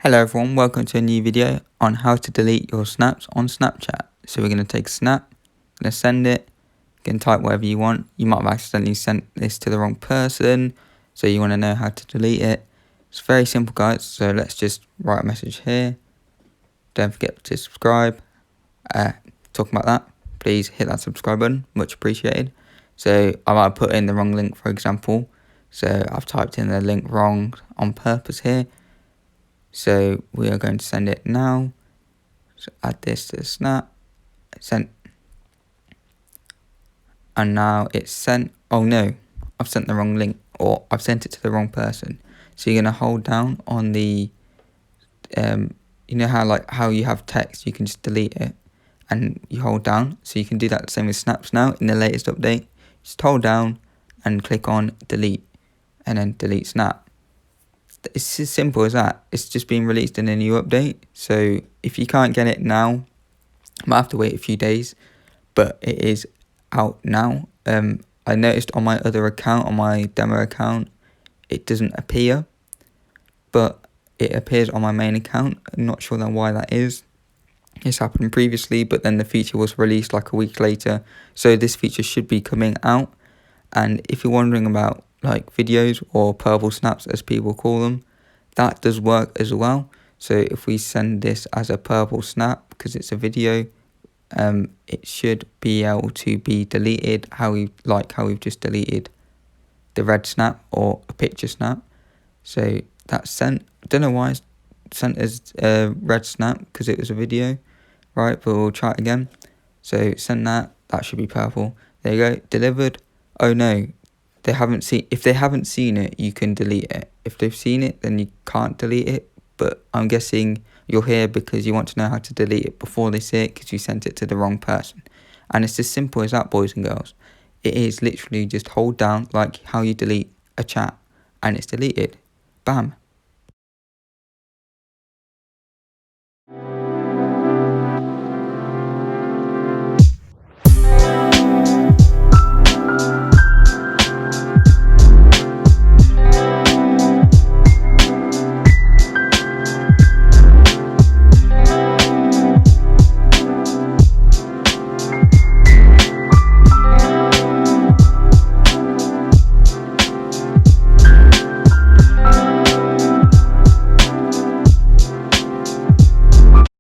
Hello everyone, welcome to a new video on how to delete your snaps on Snapchat. So we're going to take a snap, going to send it, you can type whatever you want. You might have accidentally sent this to the wrong person, so you want to know how to delete it. It's very simple guys, so let's just write a message here. Don't forget to subscribe. Talking about that, please hit that subscribe button, much appreciated. So I might put in the wrong link for example, so I've typed in the link wrong on purpose here. So we are going to send it now. So add this to the snap, sent, and now it's sent. Oh no, I've sent the wrong link, or I've sent it to the wrong person. So you're gonna hold down on the, you know how you have text, you can just delete it, and you hold down. So you can do that the same with snaps now in the latest update. Just hold down and click on delete, and then delete snap. It's as simple as that. It's just been released in a new update, so if you can't get it now, I might have to wait a few days, but it is out now. I noticed on my other account, on my demo account, it doesn't appear, but it appears on my main account. I'm not sure then why that is. It's happened previously, but then the feature was released like a week later, so this feature should be coming out. And if you're wondering about like videos or purple snaps as people call them, that does work as well. So if we send this as a purple snap because it's a video, it should be able to be deleted how we've just deleted the red snap or a picture snap. So that's sent. I don't know why it's sent as a red snap because it was a video, right? But we'll try it again. So send that should be purple. There you go, delivered. Oh no, they haven't seen. If they haven't seen it, you can delete it. If they've seen it, then you can't delete it. But I'm guessing you're here because you want to know how to delete it before they see it because you sent it to the wrong person. And it's as simple as that, boys and girls. It is literally just hold down like how you delete a chat and it's deleted. Bam.